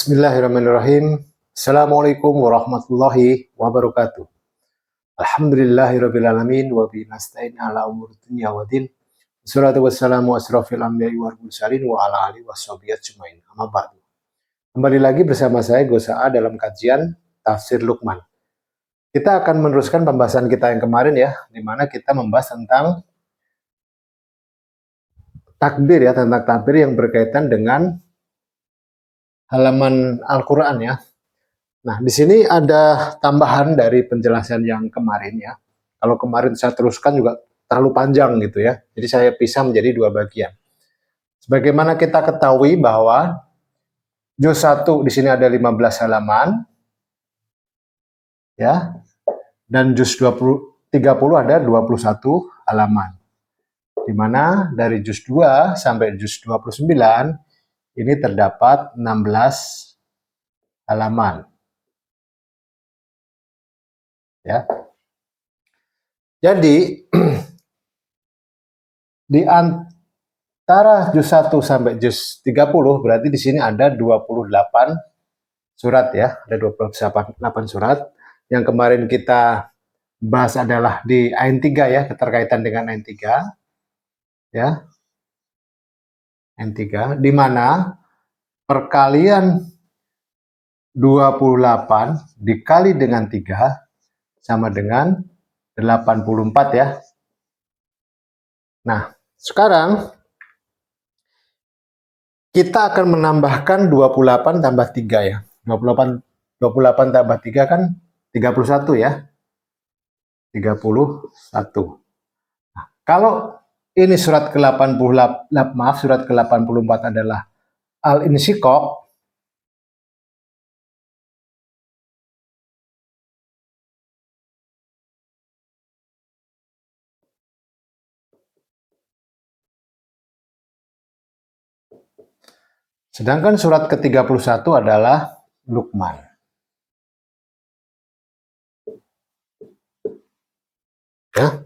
Bismillahirrahmanirrahim. Assalamualaikum warahmatullahi wabarakatuh. Alhamdulillahirrabbilalamin wa bihi nasta'in ala umuri dunya waddin. Wassalatu wassalamu asrofil anbiya'i wal mursalin wa ala alihi washabihi ajmain. Amma ba'du. Kembali lagi bersama saya Gosa'a dalam kajian Tafsir Luqman. Kita akan meneruskan pembahasan kita yang kemarin ya, di mana kita membahas tentang takbir ya, tentang takbir yang berkaitan dengan halaman Al-Quran ya. Nah, di sini ada tambahan dari penjelasan yang kemarin ya. Kalau kemarin saya teruskan juga terlalu panjang gitu ya. Jadi saya pisah menjadi dua bagian. Sebagaimana kita ketahui bahwa juz 1 di sini ada 15 halaman ya. Dan juz 30 ada 21 halaman. Di mana dari juz 2 sampai juz 29 ini terdapat 16 halaman. Ya. Jadi di antara juz 1 sampai juz 30 berarti di sini ada 28 surat ya, ada 28 surat. Yang kemarin kita bahas adalah di ayat 3 ya, keterkaitan dengan ayat 3. Ya. Ayat 3 di mana perkalian 28 dikali dengan 3 sama dengan 84 ya. Nah, sekarang kita akan menambahkan 28 tambah 3 ya. 28 tambah 3 kan 31 ya. 31. Nah, kalau ini surat ke-80, maaf, surat ke-84 adalah Al-Insyiqaq. Sedangkan surat ke-31 adalah Luqman. Ya.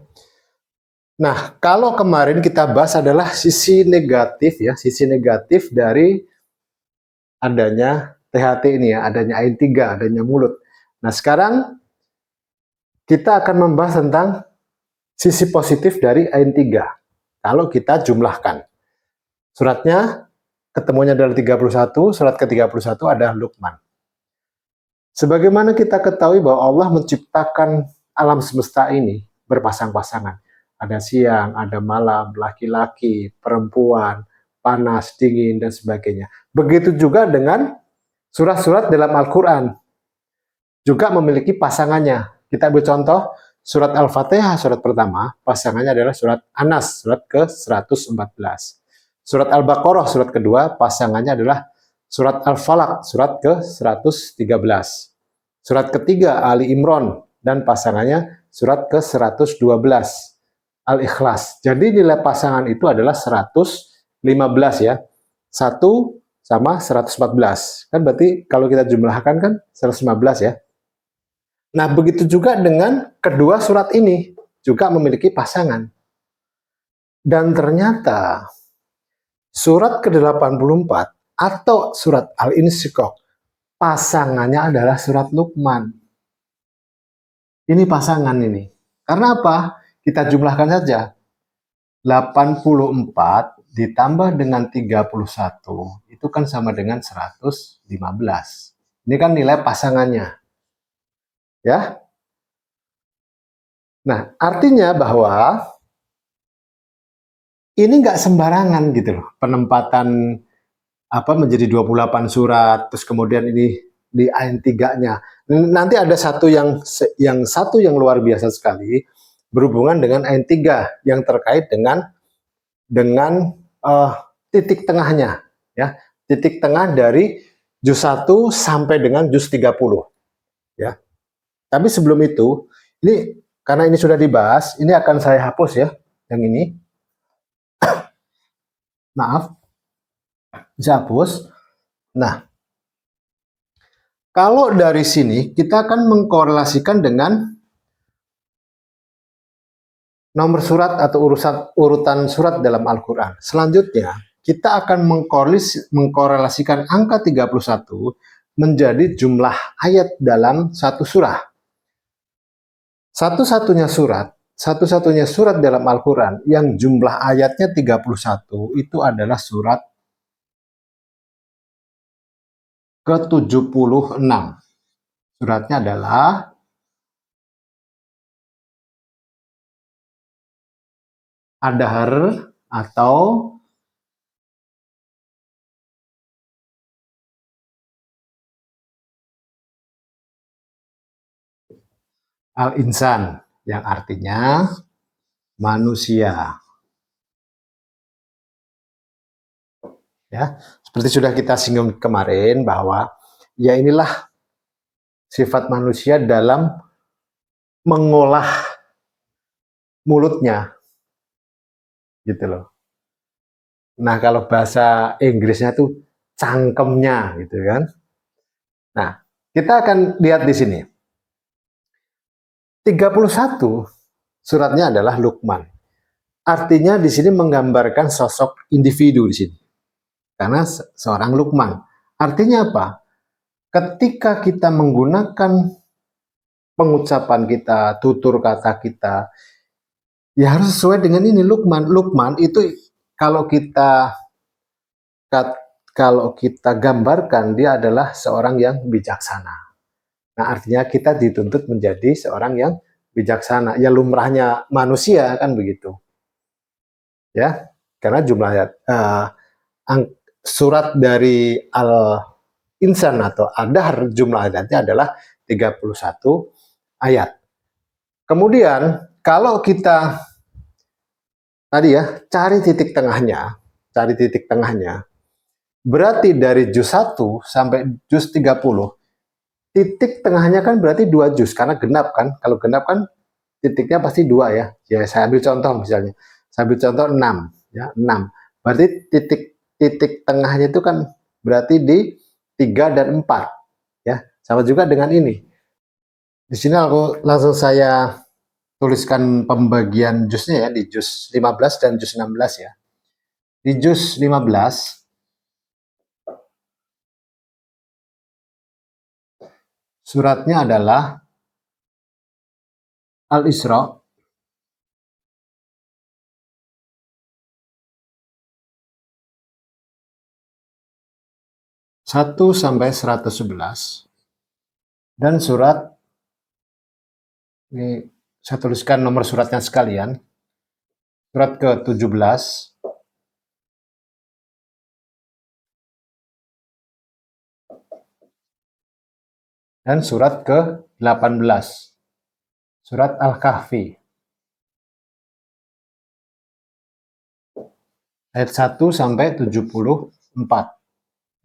Nah, kalau kemarin kita bahas adalah sisi negatif ya, sisi negatif dari adanya THT ini ya, adanya ayat 3, adanya mulut. Nah, sekarang kita akan membahas tentang sisi positif dari ayat 3. Kalau kita jumlahkan. Suratnya ketemunya adalah 31, surat ke-31 adalah Luqman. Sebagaimana kita ketahui bahwa Allah menciptakan alam semesta ini berpasang-pasangan. Ada siang, ada malam, laki-laki, perempuan, panas, dingin, dan sebagainya. Begitu juga dengan surat-surat dalam Al-Quran. Juga memiliki pasangannya. Kita ambil contoh, surat Al-Fatihah, surat pertama, pasangannya adalah surat Anas, surat ke-114. Surat Al-Baqarah, surat kedua, pasangannya adalah surat Al-Falaq, surat ke-113. Surat ketiga, Ali Imran, dan pasangannya surat ke-112. Al-Ikhlas. Jadi nilai pasangan itu adalah 115 ya. 1 sama 114. Kan berarti kalau kita jumlahkan kan 115 ya. Nah, begitu juga dengan kedua surat ini. Juga memiliki pasangan. Dan ternyata surat ke-84 atau surat Al-Insyiqaq pasangannya adalah surat Luqman. Ini pasangan ini. Karena apa? Kita jumlahkan saja. 84 ditambah dengan 31 itu kan sama dengan 115. Ini kan nilai pasangannya. Ya. Nah, artinya bahwa ini nggak sembarangan gitu loh. Penempatan menjadi 28 surat, terus kemudian ini di ayat 3-nya. Nanti ada satu yang luar biasa sekali berhubungan dengan ayat 3 yang terkait dengan titik tengahnya ya. Titik tengah dari juz 1 sampai dengan juz 30 ya. Tapi sebelum itu, ini karena ini sudah dibahas, ini akan saya hapus ya yang ini. Maaf. Bisa hapus. Nah, kalau dari sini kita akan mengkorelasikan dengan nomor surat atau urutan surat dalam Al-Quran. Selanjutnya, kita akan mengkorelasikan angka 31 menjadi jumlah ayat dalam satu surah. Satu-satunya surat dalam Al-Quran yang jumlah ayatnya 31 itu adalah surat ke-76. Suratnya adalah Ad-Dahr atau Al-Insan, yang artinya manusia. Ya, seperti sudah kita singgung kemarin bahwa ya inilah sifat manusia dalam mengolah mulutnya, gitu loh. Nah, kalau bahasa Inggrisnya tuh cangkemnya, gitu kan. Nah, kita akan lihat di sini. 31 suratnya adalah Luqman. Artinya di sini menggambarkan sosok individu di sini. Karena seorang Luqman. Artinya apa? Ketika kita menggunakan pengucapan kita, tutur kata kita, ya harus sesuai dengan ini Luqman. Luqman itu kalau kita gambarkan dia adalah seorang yang bijaksana. Nah, artinya kita dituntut menjadi seorang yang bijaksana. Ya lumrahnya manusia kan begitu. Ya, karena jumlah surat dari Al-Insan atau Ad-Dahr jumlah ayatnya adalah 31 ayat. Kemudian kalau kita tadi ya cari titik tengahnya, berarti dari juz 1 sampai juz 30, titik tengahnya kan berarti 2 juz, karena genap kan. Kalau genap kan titiknya pasti 2 ya. Ya saya ambil contoh misalnya. Saya ambil contoh 6 ya, 6. Berarti titik tengahnya itu kan berarti di 3 dan 4 ya. Sama juga dengan ini. Di sini aku langsung saya tuliskan pembagian juznya ya, di juz 15 dan juz 16 ya. Di juz 15 suratnya adalah Al-Isra 1 sampai 111. Dan surat ini saya tuliskan nomor suratnya sekalian. Surat ke-17 dan surat ke-18. Surat Al-Kahfi. Ayat 1 sampai 74.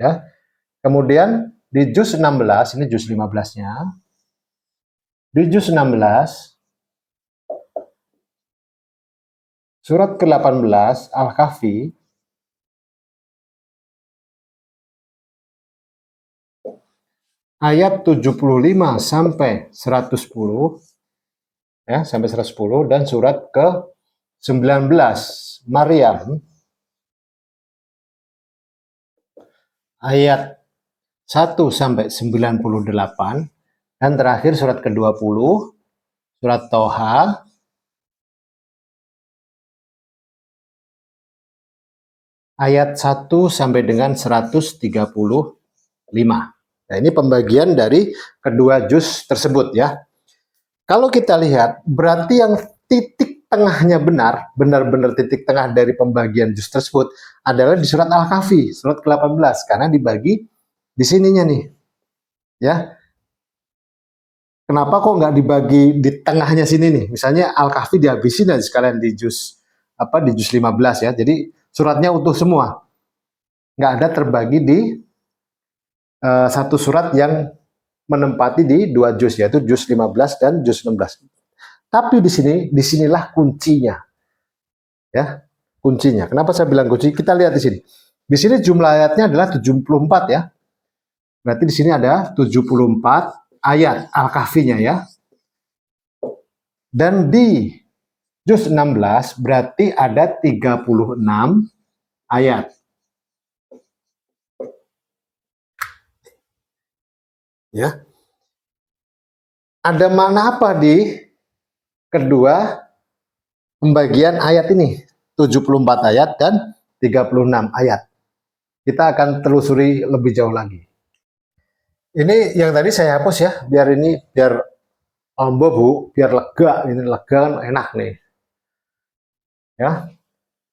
Ya. Kemudian di juz 16, ini juz 15-nya. Di juz 16 surat ke-18 Al-Kahfi ayat 75 sampai 110 ya, sampai 110, dan surat ke-19 Maryam ayat 1 sampai 98, dan terakhir surat ke-20 surat Toha ayat 1 sampai dengan 135. Nah, ini pembagian dari kedua juz tersebut ya. Kalau kita lihat, berarti yang titik tengahnya benar-benar titik tengah dari pembagian juz tersebut adalah di surat Al-Kahfi, surat ke-18, karena dibagi di sininya nih. Ya. Kenapa kok nggak dibagi di tengahnya sini nih? Misalnya Al-Kahfi dihabisin aja sekalian di juz 15 ya. Jadi suratnya utuh semua. Nggak ada terbagi di satu surat yang menempati di 2 juz, yaitu juz 15 dan juz 16. Tapi disinilah kuncinya. Ya, kuncinya. Kenapa saya bilang kunci? Kita lihat di sini. Di sini jumlah ayatnya adalah 74 ya. Berarti di sini ada 74 ayat Al-Kahfinya ya. Dan di juz 16 berarti ada 36 ayat. Ya. Ada makna apa di kedua pembagian ayat ini? 74 ayat dan 36 ayat. Kita akan telusuri lebih jauh lagi. Ini yang tadi saya hapus ya, biar biar lega, ini lega kan enak nih. Ya.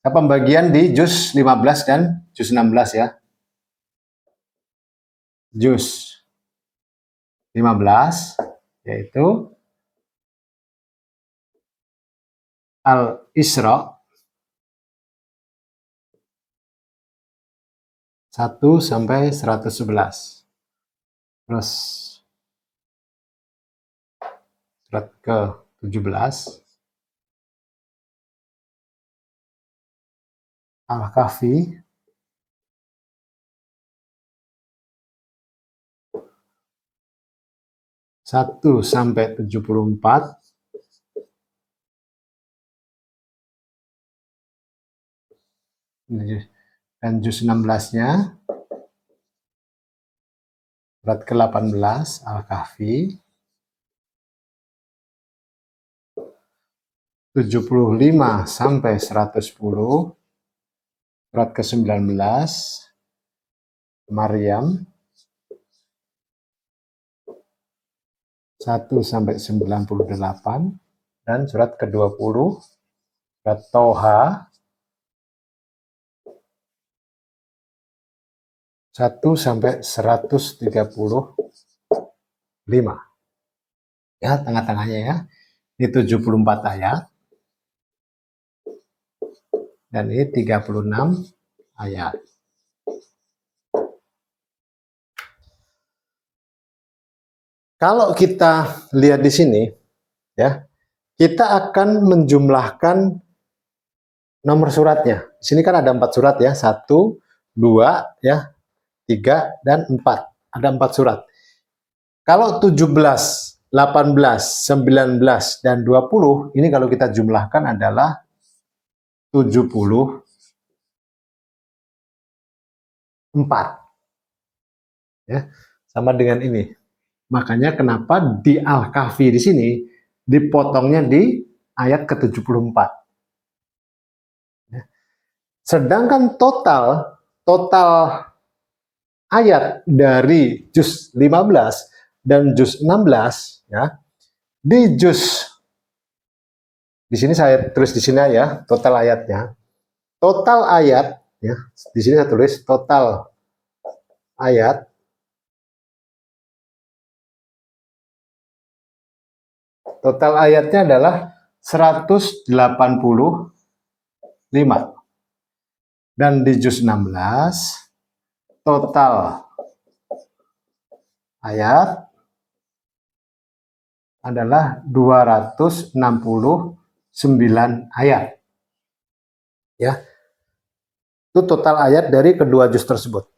Pembagian di juz 15 dan juz 16 ya. Juz 15 yaitu Al-Isra 1 sampai 111. Terus surat ke-17 Al-Kahfi 1 sampai 74, dan juz 16-nya surat ke-18 Al-Kahfi 75 sampai 110, surat ke-19 Maryam 1 sampai 98, dan surat ke-20 surat Toha 1 sampai 135. Ya, tengah-tengahnya ya. Ini 74 ayat. Dan ini 36 ayat. Kalau kita lihat di sini, ya, kita akan menjumlahkan nomor suratnya. Di sini kan ada 4 surat ya, 1, 2, ya, 3, dan 4. Ada 4 surat. Kalau 17, 18, 19, dan 20, ini kalau kita jumlahkan adalah 74. Ya, sama dengan ini. Makanya kenapa di Al-Kahfi di sini dipotongnya di ayat ke-74. Ya. Sedangkan total ayat dari juz 15 dan juz 16 ya. Di sini saya tulis di sini ya, total ayatnya. Total ayat ya, di sini saya tulis total ayat total ayatnya adalah 185. Dan di juz 16 total ayat adalah 269 ayat. Ya. Itu total ayat dari kedua juz tersebut.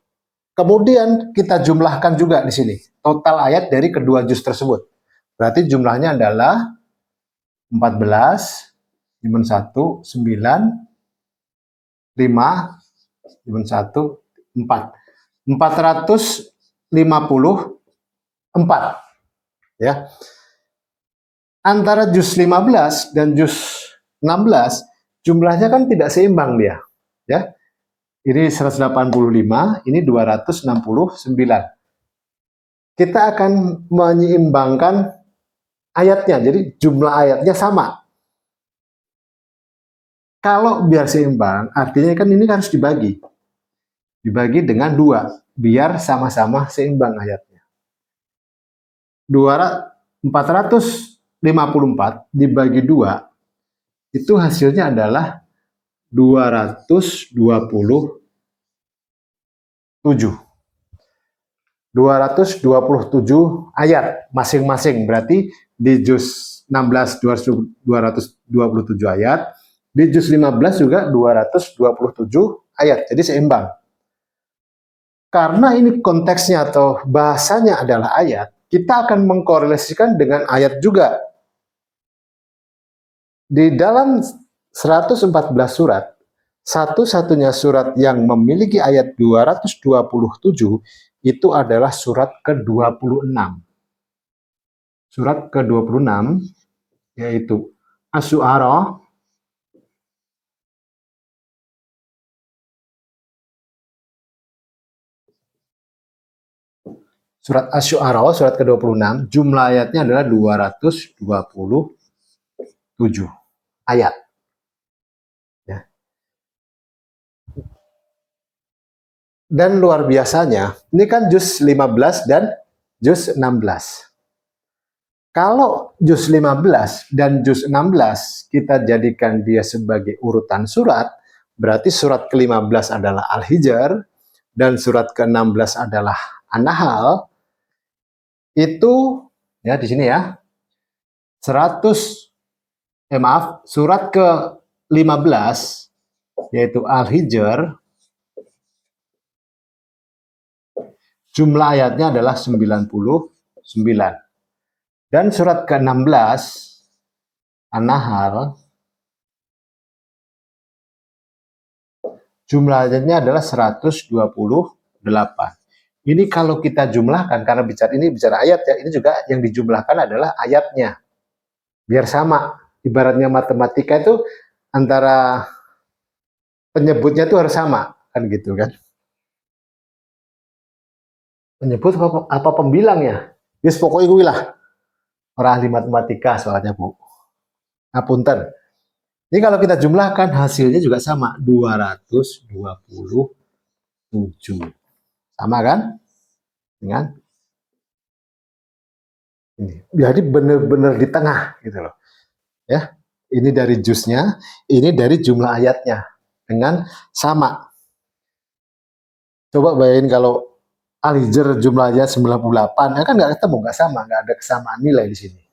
Kemudian kita jumlahkan juga di sini total ayat dari kedua juz tersebut. Berarti jumlahnya adalah 14 dimun 1 9 5 dimun 1 4. 454 ya. Antara juz 15 dan juz 16 jumlahnya kan tidak seimbang dia, ya. Ini 185, ini 269. Kita akan menyeimbangkan ayatnya, jadi jumlah ayatnya sama. Kalau biar seimbang, artinya kan ini harus dibagi. Dibagi dengan 2, biar sama-sama seimbang ayatnya. 454 dibagi 2, itu hasilnya adalah 227. 227 ayat masing-masing, berarti di juz 16 227 ayat, di juz 15 juga 227 ayat, jadi seimbang. Karena ini konteksnya atau bahasanya adalah ayat, kita akan mengkorelasikan dengan ayat juga. Di dalam 114 surat, satu-satunya surat yang memiliki ayat 227 itu adalah surat ke-26. Surat ke-26 yaitu Asy-Syu'ara. Surat Asy-Syu'ara, surat ke-26, jumlah ayatnya adalah 227 ayat. Ya. Dan luar biasanya, ini kan juz 15 dan juz 16. Kalau juz 15 dan juz 16 kita jadikan dia sebagai urutan surat, berarti surat ke-15 adalah Al-Hijr dan surat ke-16 adalah An-Nahl. Itu ya di sini ya. 100 surat ke-15 yaitu Al-Hijr, jumlah ayatnya adalah 99. Dan surat ke-16 An-Nahl, jumlah ayatnya adalah 128. Ini kalau kita jumlahkan, karena ini bicara ayat ya, ini juga yang dijumlahkan adalah ayatnya. Biar sama, ibaratnya matematika itu antara penyebutnya itu harus sama, kan gitu kan. Penyebut apa pembilangnya? Yes, pokoknya gue lah. Orang ahli matematika soalnya, Bu. Ngapunten. Ini kalau kita jumlahkan hasilnya juga sama, 227. Sama kan? Dengan ini. Jadi benar-benar di tengah gitu loh. Ya. Ini dari juznya, ini dari jumlah ayatnya dengan sama. Coba bayangin kalau Al-Hijr jumlahnya 98, ya kan nggak ketemu, nggak sama, nggak ada kesamaan nilai di sini.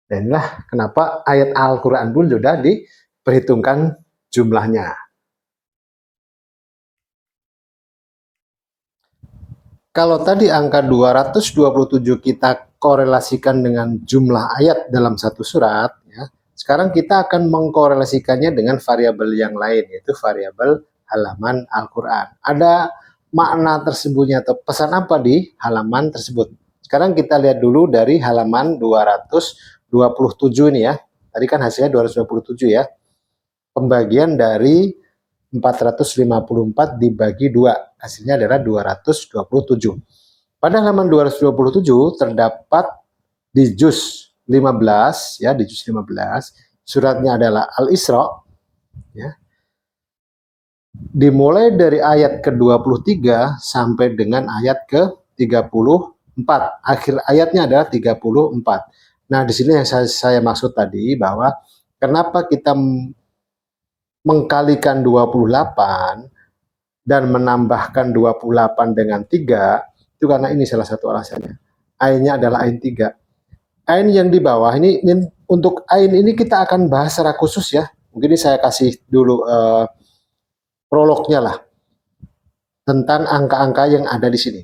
Dan inilah kenapa ayat Al-Quran pun sudah diperhitungkan jumlahnya. Kalau tadi angka 227 kita korelasikan dengan jumlah ayat dalam satu surat, ya, sekarang kita akan mengkorelasikannya dengan variabel yang lain, yaitu variabel halaman Al-Quran. Ada makna tersebutnya atau pesan apa di halaman tersebut? Sekarang kita lihat dulu dari halaman 227 ini ya. Tadi kan hasilnya 227 ya. Pembagian dari 454 dibagi 2. Hasilnya adalah 227. Pada halaman 227 terdapat di juz 15 ya, di juz 15 suratnya adalah Al-Isra ya. Dimulai dari ayat ke-23 sampai dengan ayat ke-34. Akhir ayatnya adalah 34. Nah, di sini yang saya maksud tadi bahwa kenapa kita mengkalikan 28 dan menambahkan 28 dengan 3, itu karena ini salah satu alasannya. Ainnya adalah ain 3. Ain yang di bawah ini untuk ain ini kita akan bahas secara khusus ya. Mungkin ini saya kasih dulu prolognya lah tentang angka-angka yang ada di sini.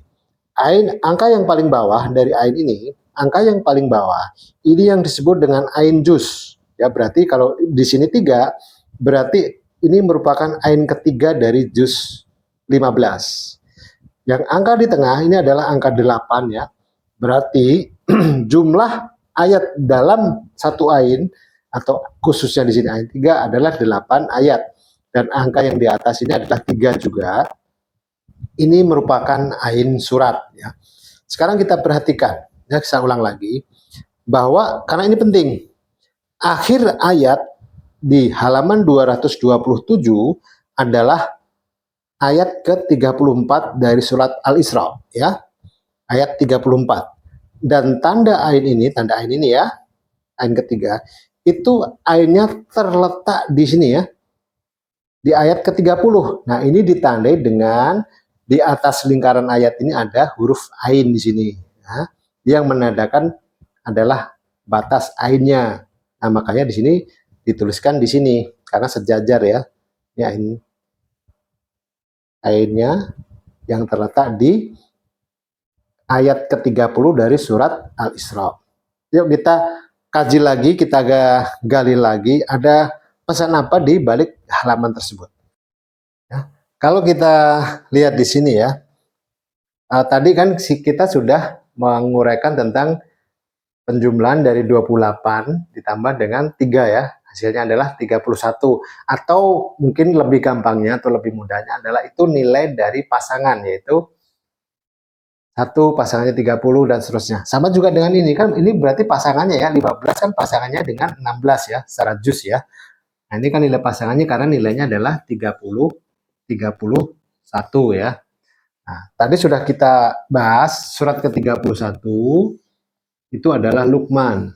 Angka yang paling bawah dari ain ini, angka yang paling bawah ini yang disebut dengan ain juz. Ya, berarti kalau di sini 3, berarti ini merupakan ain ketiga dari juz 15. Yang angka di tengah ini adalah angka 8 ya. Berarti jumlah ayat dalam satu ain atau khususnya di sini ain 3 adalah 8 ayat. Dan angka yang di atas ini adalah 3 juga. Ini merupakan ain surat ya. Sekarang kita perhatikan, ya, saya ulang lagi bahwa karena ini penting. Akhir ayat di halaman 227 adalah ayat ke-34 dari surat Al-Isra ya. Ayat 34. Dan tanda ain ini ya, ain ketiga, itu ainnya terletak di sini ya. Di ayat ke-30. Nah, ini ditandai dengan di atas lingkaran ayat ini ada huruf ain di sini. Ya, yang menandakan adalah batas ainnya. Nah, makanya di sini dituliskan di sini karena sejajar ya. Ini ain ainnya yang terletak di ayat ke-30 dari surat Al-Isra. Yuk kita kaji lagi, kita gali lagi ada pesan apa di balik halaman tersebut. Ya, kalau kita lihat di sini ya, Tadi kan kita sudah menguraikan tentang penjumlahan dari 28 ditambah dengan 3 ya. Hasilnya adalah 31. Atau mungkin lebih gampangnya atau lebih mudahnya adalah itu nilai dari pasangan, yaitu 1 pasangannya 30 dan seterusnya. Sama juga dengan ini kan, ini berarti pasangannya ya, 15 kan pasangannya dengan 16 ya, secara jus ya. Nah ini kan nilai pasangannya karena nilainya adalah 30, 31 ya. Nah, tadi sudah kita bahas surat ke-31 itu adalah Luqman.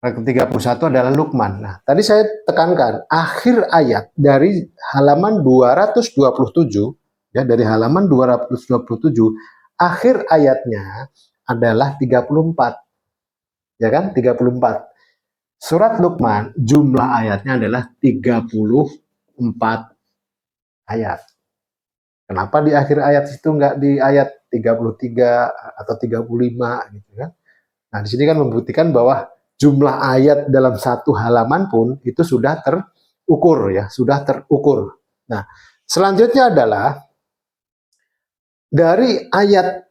Surat ke-31 adalah Luqman. Nah, tadi saya tekankan akhir ayat dari halaman 227 ya, dari halaman 227 akhir ayatnya adalah 34. Ya kan? 34. Surat Luqman jumlah ayatnya adalah 34 ayat. Kenapa di akhir ayat itu enggak di ayat 33 atau 35 gitu kan? Nah, di sini kan membuktikan bahwa jumlah ayat dalam satu halaman pun itu sudah terukur ya, sudah terukur. Nah, selanjutnya adalah dari ayat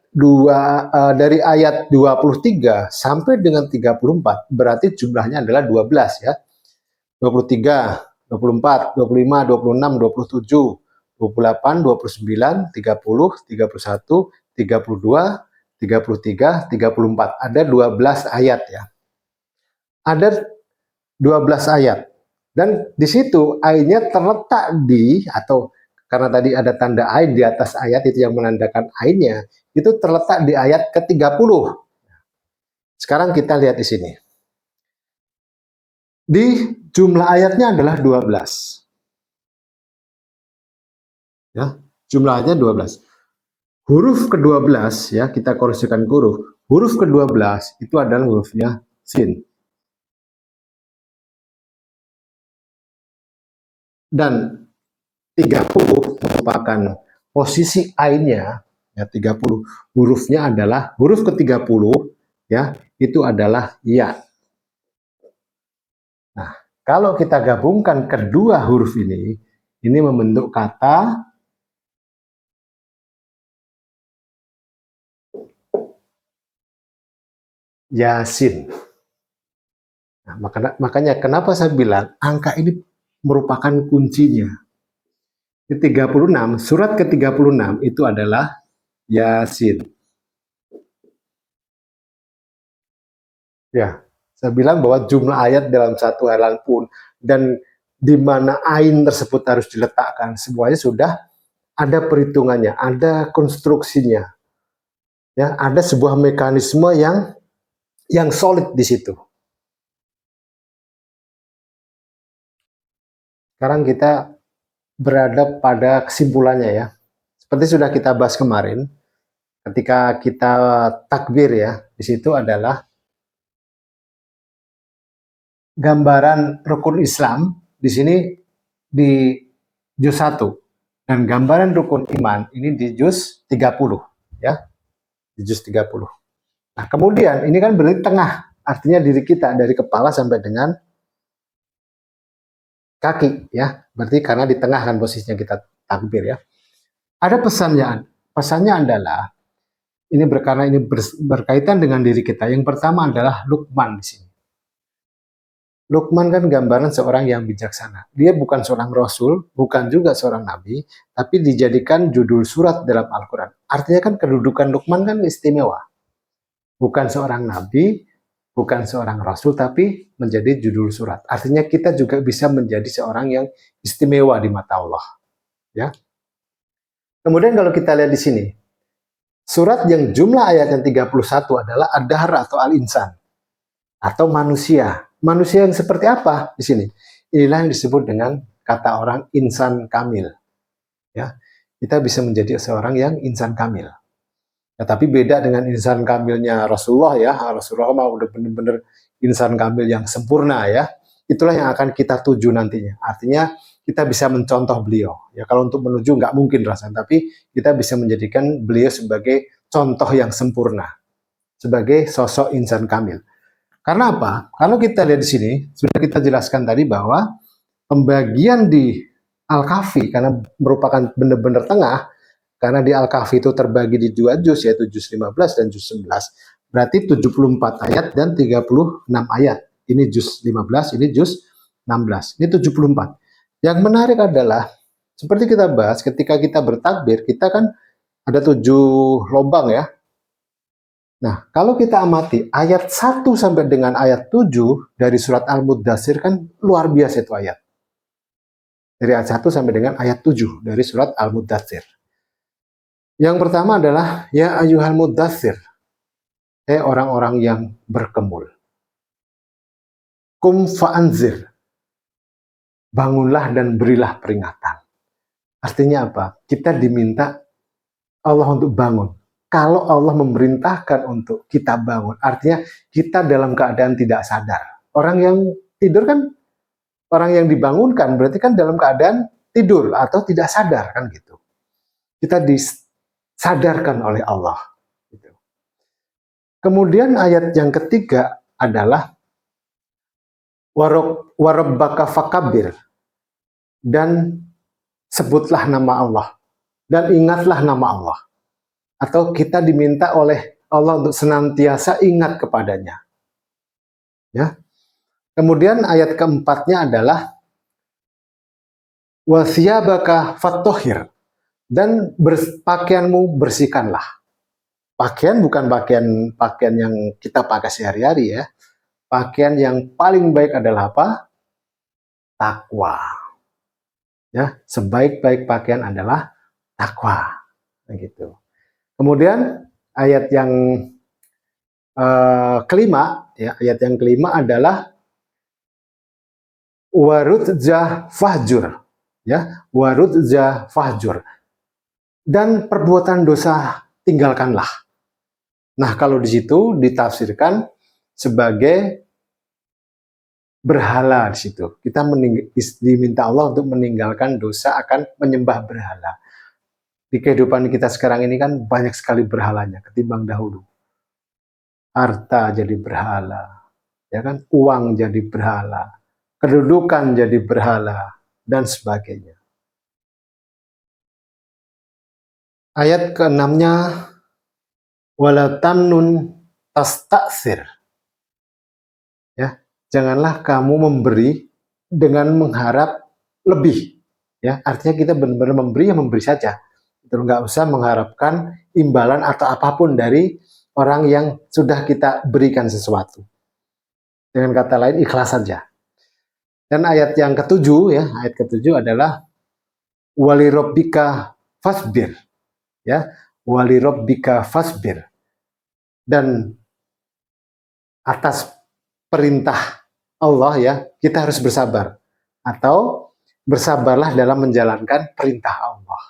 23 sampai dengan 34 berarti jumlahnya adalah 12 ya. 23, 24, 25, 26, 27, 28, 29, 30, 31, 32, 33, 34. Ada 12 ayat ya. Ada 12 ayat. Dan di situ ainnya terletak di, atau karena tadi ada tanda ain di atas ayat itu yang menandakan ainnya, itu terletak di ayat ke-30. Sekarang kita lihat di sini. Di jumlah ayatnya adalah 12. Ya, jumlahnya 12. Huruf ke-12 ya, kita koreksikan huruf. Huruf ke-12 itu adalah hurufnya sin. Dan 30 merupakan posisi ainnya ya, 30 hurufnya adalah huruf ke-30 ya, itu adalah ya. Nah, kalau kita gabungkan kedua huruf ini membentuk kata Yasin. Nah, makanya kenapa saya bilang angka ini merupakan kuncinya. Di 36, surat ke-36 itu adalah Yasin. Ya, saya bilang bahwa jumlah ayat dalam satu halaman pun dan di mana ain tersebut harus diletakkan, semuanya sudah ada perhitungannya, ada konstruksinya. Ya, ada sebuah mekanisme yang solid di situ. Sekarang kita berada pada kesimpulannya ya. Seperti sudah kita bahas kemarin, ketika kita takbir ya, di situ adalah gambaran rukun Islam di sini di juz 1 dan gambaran rukun iman ini di juz 30 ya, di juz 30. Nah, kemudian ini kan berarti tengah, artinya diri kita dari kepala sampai dengan kaki ya. Berarti karena di tengah kan posisinya kita takbir ya. Ada pesannya adalah ini karena ini berkaitan dengan diri kita. Yang pertama adalah Luqman di sini. Luqman kan gambaran seorang yang bijaksana. Dia bukan seorang rasul, bukan juga seorang nabi, tapi dijadikan judul surat dalam Al-Quran. Artinya kan kedudukan Luqman kan istimewa. Bukan seorang nabi, bukan seorang rasul, tapi menjadi judul surat. Artinya kita juga bisa menjadi seorang yang istimewa di mata Allah. Ya. Kemudian kalau kita lihat di sini, surat yang jumlah ayat yang 31 adalah Ad-Dahr atau Al-Insan, atau manusia. Manusia yang seperti apa di sini? Inilah yang disebut dengan kata orang insan kamil. Ya, kita bisa menjadi seorang yang insan kamil. Ya, tapi beda dengan insan kamilnya Rasulullah ya. Rasulullah mah udah benar-benar insan kamil yang sempurna ya. Itulah yang akan kita tuju nantinya. Artinya kita bisa mencontoh beliau. Ya, kalau untuk menuju nggak mungkin rasanya, tapi kita bisa menjadikan beliau sebagai contoh yang sempurna, sebagai sosok insan kamil. Karena apa? Kalau kita lihat di sini, sudah kita jelaskan tadi bahwa pembagian di Al-Kahfi karena merupakan benar-benar tengah, karena di Al-Kahfi itu terbagi di 2 juz, yaitu juz 15 dan juz 11. Berarti 74 ayat dan 36 ayat. Ini juz 15, ini juz 16. Ini 74. Yang menarik adalah seperti kita bahas ketika kita bertakbir, kita kan ada 7 lubang ya. Nah, kalau kita amati ayat 1 sampai dengan ayat 7 dari surat Al-Muddatsir kan luar biasa itu ayat. Dari ayat 1 sampai dengan ayat 7 dari surat Al-Muddatsir. Yang pertama adalah ya ayyuhal muddatsir. Orang-orang yang berkemul. Kum fa'anzir. Bangunlah dan berilah peringatan. Artinya apa? Kita diminta Allah untuk bangun. Kalau Allah memerintahkan untuk kita bangun, artinya kita dalam keadaan tidak sadar. Orang yang tidur kan, orang yang dibangunkan berarti kan dalam keadaan tidur atau tidak sadar kan gitu. Kita disadarkan oleh Allah. Gitu. Kemudian ayat yang ketiga adalah warabbaka fakabir, dan sebutlah nama Allah dan ingatlah nama Allah. Atau kita diminta oleh Allah untuk senantiasa ingat kepadanya. Ya. Kemudian ayat keempatnya adalah wasiyabaka fattohir, dan pakaianmu bersihkanlah. Pakaian bukan pakaian yang kita pakai sehari-hari ya. Pakaian yang paling baik adalah apa? Takwa. Ya, sebaik-baik pakaian adalah takwa. Begitu. Kemudian ayat yang kelima, ya, ayat yang kelima adalah warudza fahjur, ya, warudza fahjur, dan perbuatan dosa tinggalkanlah. Nah, kalau di situ ditafsirkan sebagai berhala di situ. Kita diminta Allah untuk meninggalkan dosa akan menyembah berhala. Di kehidupan kita sekarang ini kan banyak sekali berhalanya ketimbang dahulu. Harta jadi berhala, ya kan? Uang jadi berhala, kedudukan jadi berhala, dan sebagainya. Ayat ke-6-nya wala tamnun tastaksir. Ya, janganlah kamu memberi dengan mengharap lebih. Ya, artinya kita benar-benar memberi, ya memberi saja. Nggak usah mengharapkan imbalan atau apapun dari orang yang sudah kita berikan sesuatu. Dengan kata lain, ikhlas saja. Dan ayat yang ketujuh, ya, ayat ketujuh adalah walirobbika fasbir, ya, walirobbika fasbir, dan atas perintah Allah ya kita harus bersabar, atau bersabarlah dalam menjalankan perintah Allah.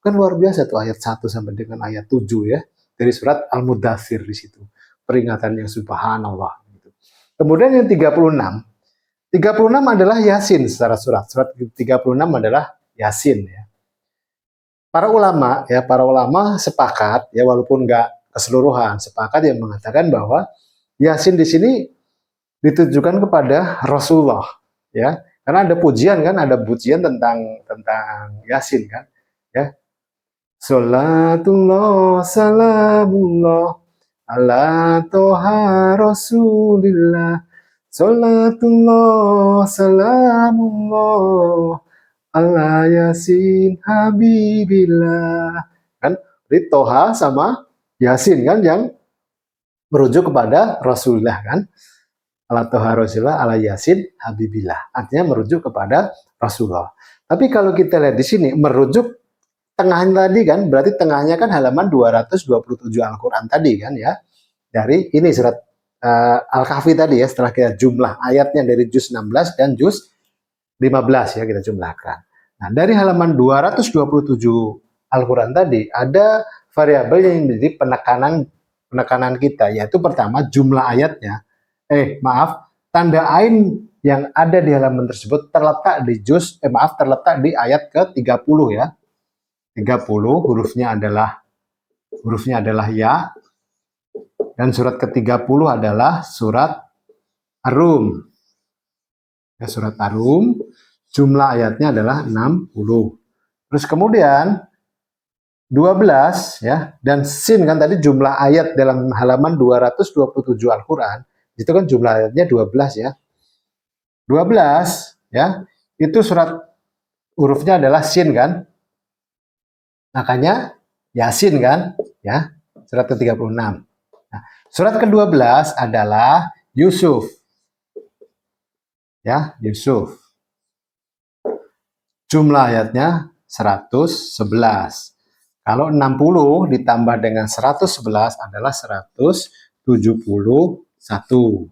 Kan luar biasa tuh ayat 1 sampai dengan ayat 7 ya, dari surat Al-Muddatsir di situ. Peringatan yang subhanallah. Kemudian yang 36 adalah Yasin secara surat. Surat 36 adalah Yasin ya. Para ulama sepakat ya, walaupun nggak keseluruhan, sepakat yang mengatakan bahwa Yasin di sini ditujukan kepada Rasulullah ya. Karena ada pujian kan, ada pujian tentang Yasin kan ya. Salatullah salamullah ala toha rasulillah. Salatullah salamullah ala yasin habibillah. Kan jadi toha sama yasin kan yang merujuk kepada Rasulullah kan. Ala toha rasulillah ala yasin habibillah. Artinya merujuk kepada Rasulullah. Tapi kalau kita lihat di sini merujuk tengahnya tadi kan, berarti tengahnya kan halaman 227 Al-Quran tadi kan ya. Dari ini surat Al-Kahfi tadi ya, setelah kita jumlah ayatnya dari juz 16 dan juz 15 ya kita jumlahkan. Nah, dari halaman 227 Al-Quran tadi ada variabel yang menjadi penekanan kita, yaitu pertama jumlah ayatnya. Tanda ain yang ada di halaman tersebut terletak di terletak di ayat ke-30 ya. 30 hurufnya adalah ya, dan surat ke-30 adalah surat Ar-Rum. Ya, surat Ar-Rum jumlah ayatnya adalah 60. Terus kemudian 12 ya, dan sin kan tadi jumlah ayat dalam halaman 227 Al-Qur'an, itu kan jumlah ayatnya 12 ya. 12 ya, itu surat hurufnya adalah sin kan? Makanya Yasin kan? Ya, surat ke-36. Nah, surat ke-12 adalah Yusuf. Ya, Yusuf. Jumlah ayatnya 111. Kalau 60 ditambah dengan 111 adalah 171.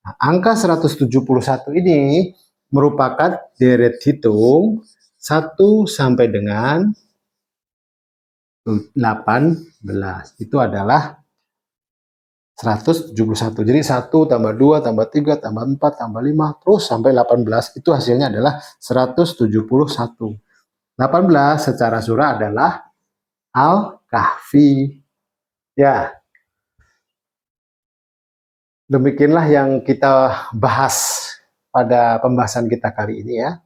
Nah, angka 171 ini merupakan deret hitung 1 sampai dengan 18. Itu adalah 171. Jadi 1 tambah 2 tambah 3 tambah 4 tambah 5 terus sampai 18, itu hasilnya adalah 171. 18 secara surah adalah Al-Kahfi. Ya, demikianlah yang kita bahas pada pembahasan kita kali ini ya.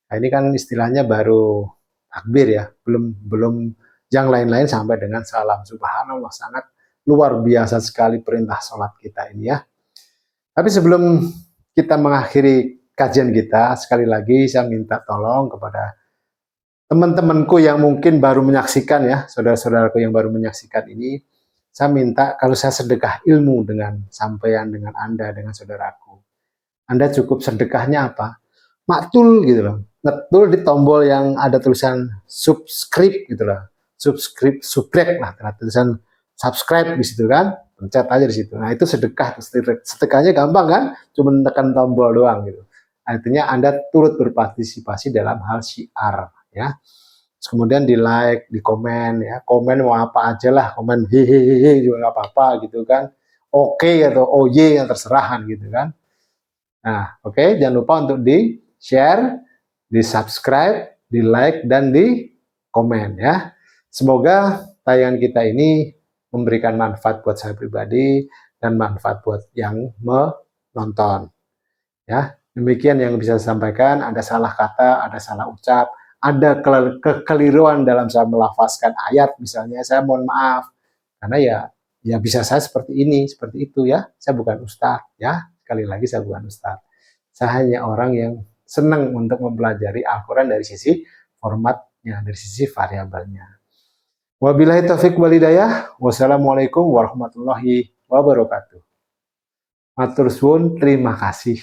Nah, ini kan istilahnya baru takbir ya, belum yang lain-lain sampai dengan salam. Subhanallah, sangat luar biasa sekali perintah sholat kita ini ya. Tapi sebelum kita mengakhiri kajian kita, sekali lagi saya minta tolong kepada teman-temanku yang mungkin baru menyaksikan ya, saudara-saudaraku yang baru menyaksikan ini, saya minta kalau saya sedekah ilmu dengan sampaian, dengan Anda, dengan saudaraku, Anda cukup sedekahnya apa? Maktul gitu loh, ngetul di tombol yang ada tulisan subscribe gitu loh, subscribe lah, tulisan subscribe di situ kan, pencet aja di situ. Nah itu sedekah, sedekahnya gampang kan, cuma tekan tombol doang gitu. Artinya Anda turut berpartisipasi dalam hal syiar ya. Terus kemudian di like, di komen ya, komen mau apa aja lah, komen hehehe juga nggak apa-apa gitu kan, oke atau oye yang terserahan gitu kan. Nah oke, jangan lupa untuk di share, di subscribe, di like, dan di komen ya. Semoga tayangan kita ini memberikan manfaat buat saya pribadi dan manfaat buat yang menonton ya. Demikian yang bisa saya sampaikan. Ada salah kata, ada salah ucap, ada kekeliruan dalam saya melafazkan ayat misalnya, saya mohon maaf karena ya bisa saya seperti ini, seperti itu ya. Saya bukan ustadz ya. Sekali lagi saya bukan ustadz. Saya hanya orang yang senang untuk mempelajari Al-Qur'an dari sisi formatnya, dari sisi variabelnya. Wabillahi taufiq wal hidayah. Wassalamualaikum warahmatullahi wabarakatuh. Matur suwun, terima kasih.